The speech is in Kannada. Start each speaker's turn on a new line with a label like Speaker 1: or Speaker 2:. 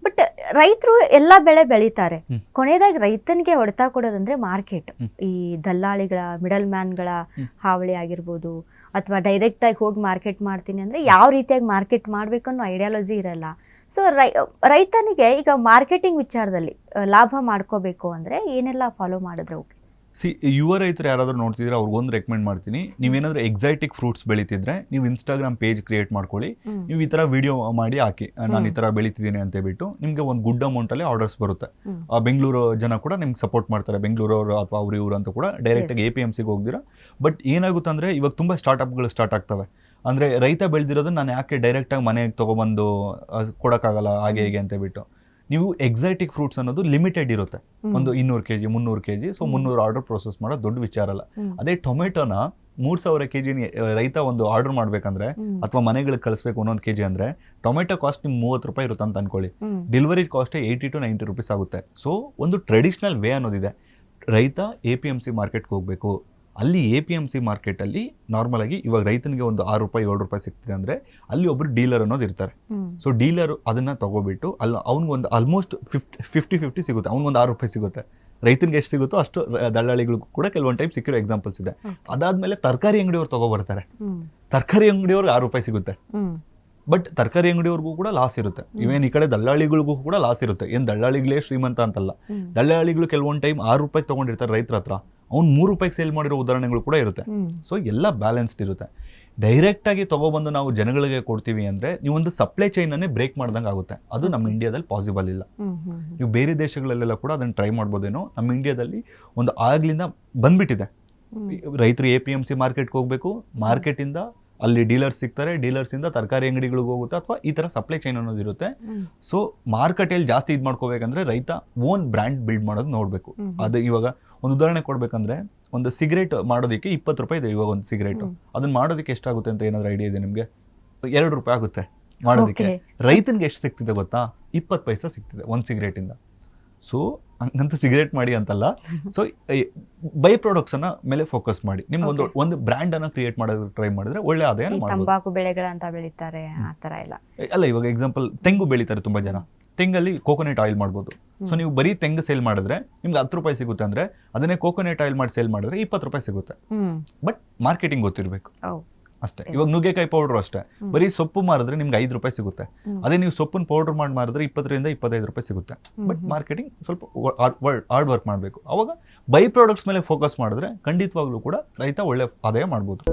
Speaker 1: ಬಟ್ ರೈತರು ಎಲ್ಲ ಬೆಳೆ ಬೆಳೀತಾರೆ, ಕೊನೆಯದಾಗಿ ರೈತನಿಗೆ ಹೊಡೆತ ಕೊಡೋದಂದ್ರೆ ಮಾರ್ಕೆಟ್. ಈ ದಲ್ಲಾಳಿಗಳ, ಮಿಡಲ್ ಮ್ಯಾನ್ಗಳ ಹಾವಳಿ ಆಗಿರ್ಬೋದು, ಅಥವಾ ಡೈರೆಕ್ಟಾಗಿ ಹೋಗಿ ಮಾರ್ಕೆಟ್ ಮಾಡ್ತೀನಿ ಅಂದರೆ ಯಾವ ರೀತಿಯಾಗಿ ಮಾರ್ಕೆಟ್ ಮಾಡಬೇಕು ಅನ್ನೋ ಐಡಿಯಾಲಜಿ ಇರಲ್ಲ. ಸೊ ರೈತನಿಗೆ ಈಗ ಮಾರ್ಕೆಟಿಂಗ್ ವಿಚಾರದಲ್ಲಿ ಲಾಭ ಮಾಡ್ಕೋಬೇಕು ಅಂದರೆ ಏನೆಲ್ಲ ಫಾಲೋ ಮಾಡಿದ್ರೆ ಓಕೆ?
Speaker 2: ಯುವ ರೈತರು ಯಾರಾದರೂ ನೋಡ್ತಿದ್ರೆ ಅವ್ರಿಗೊಂದು ರೆಕಮೆಂಡ್ ಮಾಡ್ತೀನಿ, ನೀವೇನಾದರೂ ಎಕ್ಸೈಟಿಕ್ ಫ್ರೂಟ್ಸ್ ಬೆಳೀತಿದ್ರೆ ನೀವು ಇನ್ಸ್ಟಾಗ್ರಾಮ್ ಪೇಜ್ ಕ್ರಿಯೇಟ್ ಮಾಡ್ಕೊಳ್ಳಿ. ನೀವು ಈ ಥರ ವಿಡಿಯೋ ಮಾಡಿ ಹಾಕಿ, ನಾನು ಈ ಥರ ಬೆಳೀತಿದ್ದೀನಿ ಅಂತ ಹೇಳ್ಬಿಟ್ಟು ನಿಮಗೆ ಒಂದು ಗುಡ್ ಅಮೌಂಟಲ್ಲಿ ಆರ್ಡರ್ಸ್ ಬರುತ್ತೆ. ಬೆಂಗಳೂರು ಜನ ಕೂಡ ನಿಮ್ಗೆ ಸಪೋರ್ಟ್ ಮಾಡ್ತಾರೆ, ಬೆಂಗಳೂರವರು ಅಥವಾ ಅವ್ರು ಇವರು ಅಂತ ಕೂಡ ಡೈರೆಕ್ಟಾಗಿ APMCಗೆ ಹೋಗ್ದಿರಾ. ಬಟ್ ಏನಾಗುತ್ತೆ ಅಂದರೆ ಇವಾಗ ತುಂಬ ಸ್ಟಾರ್ಟಪ್ಗಳು ಸ್ಟಾರ್ಟ್ ಆಗ್ತವೆ. ಅಂದರೆ ರೈತ ಬೆಳೆದಿರೋದು ನಾನು ಯಾಕೆ ಡೈರೆಕ್ಟಾಗಿ ಮನೆಗೆ ತೊಗೊಬಂದು ಕೊಡೋಕ್ಕಾಗಲ್ಲ ಹಾಗೆ ಹೇಗೆ ಅಂತ ಹೇಳ್ಬಿಟ್ಟು. ನೀವು ಎಕ್ಸೈಟಿಕ್ ಫ್ರೂಟ್ಸ್ ಅನ್ನೋದು ಲಿಮಿಟೆಡ್ ಇರುತ್ತೆ, ಒಂದು 200 kg 300 kg. So 300 order process ಮಾಡೋದು ದೊಡ್ಡ ವಿಚಾರ ಅಲ್ಲ. ಅದೇ ಟೊಮೆಟೊನ 3000 kg ರೈತ ಒಂದು ಆರ್ಡರ್ ಮಾಡ್ಬೇಕಂದ್ರೆ ಅಥವಾ ಮನೆಗಳಿಗೆ ಕಳಿಸ್ಬೇಕು 1 kg ಅಂದ್ರೆ ಟೊಮೆಟೊ ಕಾಸ್ಟ್ ನಿಮ್ಗೆ 30 ರೂಪಾಯಿ ಇರುತ್ತೆ ಅಂತ ಅನ್ಕೊಳ್ಳಿ. ಡೆಲಿವರಿ ಕಾಸ್ಟ್ 80 to 90 rupees ಆಗುತ್ತೆ. ಸೊ ಒಂದು ಟ್ರೆಡಿಷನಲ್ ವೇ ಅನ್ನೋದಿದೆ. ರೈತ APMC ಮಾರ್ಕೆಟ್ಗೆ ಹೋಗಬೇಕು. ಅಲ್ಲಿ APMC ಮಾರ್ಕೆಟಲ್ಲಿ ನಾರ್ಮಲ್ ಆಗಿ ಇವಾಗ ರೈತನಿಗೆ ಒಂದು 6 ರೂಪಾಯಿ 7 ರೂಪಾಯಿ ಸಿಗ್ತಿದೆ ಅಂದರೆ ಅಲ್ಲಿ ಒಬ್ಬರು ಡೀಲರ್ ಅನ್ನೋದು ಇರ್ತಾರೆ. ಸೊ ಡೀಲರು ಅದನ್ನು ತಗೋಬಿಟ್ಟು ಅಲ್ಲಿ ಅವ್ನಿಗೊಂದು ಆಲ್ಮೋಸ್ಟ್ 50-50 ಸಿಗುತ್ತೆ. ಅವ್ನಿಗೊಂದು 6 ರೂಪಾಯಿ ಸಿಗುತ್ತೆ. ರೈತನಿಗೆ ಎಷ್ಟು ಸಿಗುತ್ತೋ ಅಷ್ಟು ದಳ್ಳಾಳಿಗಳಿಗೂ ಕೂಡ ಕೆಲವೊಂದು ಟೈಮ್ ಸಿಕ್ಕಿರೋ ಎಕ್ಸಾಂಪಲ್ಸ್ ಇದೆ. ಅದಾದ್ಮೇಲೆ ತರಕಾರಿ ಅಂಗಡಿಯವ್ರು ತಗೋಬರ್ತಾರೆ, ತರಕಾರಿ ಅಂಗಡಿಯವ್ರಿಗೆ 6 ರೂಪಾಯಿ ಸಿಗುತ್ತೆ. ಬಟ್ ತರಕಾರಿ ಅಂಗಡಿಯವ್ರಿಗೂ ಕೂಡ ಲಾಸ್ ಇರುತ್ತೆ. ಇವೇನು ಈ ಕಡೆ ದಳ್ಳಾಳಿಗಳಿಗೂ ಕೂಡ ಲಾಸ್ ಇರುತ್ತೆ. ಏನು ದಳ್ಳಾಳಿಗಳೇ ಶ್ರೀಮಂತ ಅಂತಲ್ಲ, ದಳ್ಳಾಳಿಗಳು ಕೆಲವೊಂದು ಟೈಮ್ 6 ರೂಪಾಯಿಗೆ ತೊಗೊಂಡಿರ್ತಾರೆ ರೈತರ ಹತ್ರ, ಅವ್ನು 3 ರೂಪಾಯಿಗೆ ಸೇಲ್ ಮಾಡಿರೋ ಉದಾಹರಣೆಗಳು ಕೂಡ ಇರುತ್ತೆ. ಸೊ ಎಲ್ಲ ಬ್ಯಾಲೆನ್ಸ್ಡ್ ಇರುತ್ತೆ. ಡೈರೆಕ್ಟಾಗಿ ತೊಗೊಬಂದು ನಾವು ಜನಗಳಿಗೆ ಕೊಡ್ತೀವಿ ಅಂದರೆ ನೀವೊಂದು ಸಪ್ಲೈ ಚೈನನ್ನೇ ಬ್ರೇಕ್ ಮಾಡ್ದಂಗೆ ಆಗುತ್ತೆ. ಅದು ನಮ್ಮ ಇಂಡಿಯಾದಲ್ಲಿ ಪಾಸಿಬಲ್ ಇಲ್ಲ. ನೀವು ಬೇರೆ ದೇಶಗಳಲ್ಲೆಲ್ಲ ಕೂಡ ಅದನ್ನು ಟ್ರೈ ಮಾಡ್ಬೋದೇನೋ. ನಮ್ಮ ಇಂಡಿಯಾದಲ್ಲಿ ಒಂದು ಆಗ್ಲಿಂದ ಬಂದ್ಬಿಟ್ಟಿದೆ. ರೈತರು APMC ಮಾರ್ಕೆಟ್ಗೆ ಹೋಗಬೇಕು, ಮಾರ್ಕೆಟಿಂದ ಅಲ್ಲಿ ಡೀಲರ್ಸ್ ಸಿಗ್ತಾರೆ, ಡೀಲರ್ಸಿಂದ ತರಕಾರಿ ಅಂಗಡಿಗಳಿಗೆ ಹೋಗುತ್ತೆ, ಅಥವಾ ಈ ಥರ ಸಪ್ಲೈ ಚೈನ್ ಅನ್ನೋದು ಇರುತ್ತೆ. ಸೊ ಮಾರ್ಕೆಟಲ್ಲಿ ಜಾಸ್ತಿ ಇದು ಮಾಡ್ಕೋಬೇಕಂದ್ರೆ ರೈತ ಓನ್ ಬ್ರ್ಯಾಂಡ್ ಬಿಲ್ಡ್ ಮಾಡೋದು ನೋಡಬೇಕು. ಅದು ಇವಾಗ ಒಂದು ಉದಾಹರಣೆ ಕೊಡಬೇಕಂದ್ರೆ ಒಂದು ಸಿಗರೇಟ್ ಮಾಡೋದಕ್ಕೆ 20 ರೂಪಾಯಿ ಇದೆ ಇವಾಗ ಒಂದು ಸಿಗರೇಟು. ಅದನ್ನ ಮಾಡೋದಕ್ಕೆ ಎಷ್ಟಾಗುತ್ತೆ ಅಂತ ಏನಾದರೂ ಐಡಿಯಾ ಇದೆ ನಿಮಗೆ? 2 ರೂಪಾಯಿ ಆಗುತ್ತೆ ಮಾಡೋದಕ್ಕೆ. ರೈತನಿಗೆ ಎಷ್ಟು ಸಿಗ್ತಿದೆ ಗೊತ್ತಾ? 20 ಪೈಸೆ ಸಿಗ್ತಿದೆ ಒಂದು ಸಿಗರೇಟಿಂದ. ಸೊ ಹಂಗಂತ ಸಿಗರೇಟ್ ಮಾಡಿ ಅಂತಲ್ಲ. ಸೊ ಬೈ ಪ್ರಾಡಕ್ಟ್ಸನ್ನ ಮೇಲೆ ಫೋಕಸ್ ಮಾಡಿ ನಿಮ್ಗೆ ಒಂದು ಬ್ರ್ಯಾಂಡನ್ನು ಕ್ರಿಯೇಟ್ ಮಾಡೋದಕ್ಕೆ ಟ್ರೈ ಮಾಡಿದ್ರೆ ಒಳ್ಳೆ ಆದಾಯ ಮಾಡ್ಬೋದು.
Speaker 1: ತಂಬಾಕು ಬೆಳೆಗಳಂತ ಬೆಳೀತಾರೆ ಆ ಥರ ಎಲ್ಲ
Speaker 2: ಅಲ್ಲ. ಇವಾಗ ಎಕ್ಸಾಂಪಲ್ ತೆಂಗು ಬೆಳೀತಾರೆ ತುಂಬ ಜನ, ತೆಂಗಲ್ಲಿ ಕೋಕೋನಟ್ ಆಯಿಲ್ ಮಾಡ್ಬೋದು. ಸೊ ನೀವು ಬರೀ ತೆಂಗು ಸೇಲ್ ಮಾಡಿದ್ರೆ ನಿಮ್ಗೆ 10 ರೂಪಾಯಿ ಸಿಗುತ್ತೆ ಅಂದರೆ ಅದನ್ನೇ ಕೋಕೋನಟ್ ಆಯಿಲ್ ಮಾಡಿ ಸೇಲ್ ಮಾಡಿದ್ರೆ 20 ರೂಪಾಯಿ ಸಿಗುತ್ತೆ. ಬಟ್ ಮಾರ್ಕೆಟಿಂಗ್ ಗೊತ್ತಿರಬೇಕು ಅಷ್ಟೇ. ಇವಾಗ ನುಗ್ಗೆಕಾಯಿ ಪೌಡರ್ ಅಷ್ಟೇ, ಬರೀ ಸೊಪ್ಪು ಮಾರಿದ್ರೆ ನಿಮ್ಗೆ 5 ರೂಪಾಯಿ ಸಿಗುತ್ತೆ. ಅದೇ ನೀವು ಸೊಪ್ಪನ್ನು ಪೌಡರ್ ಮಾಡಿ ಮಾರಿದ್ರೆ 20 to 25 ರೂಪಾಯಿ ಸಿಗುತ್ತೆ. ಬಟ್ ಮಾರ್ಕೆಟಿಂಗ್ ಸ್ವಲ್ಪ ಹಾರ್ಡ್ ವರ್ಕ್ ಮಾಡಬೇಕು. ಅವಾಗ ಬೈ ಪ್ರಾಡಕ್ಟ್ಸ್ ಮೇಲೆ ಫೋಕಸ್ ಮಾಡಿದ್ರೆ ಖಂಡಿತವಾಗ್ಲೂ ಕೂಡ ರೈತ ಒಳ್ಳೆ ಆದಾಯ ಮಾಡ್ಬೋದು.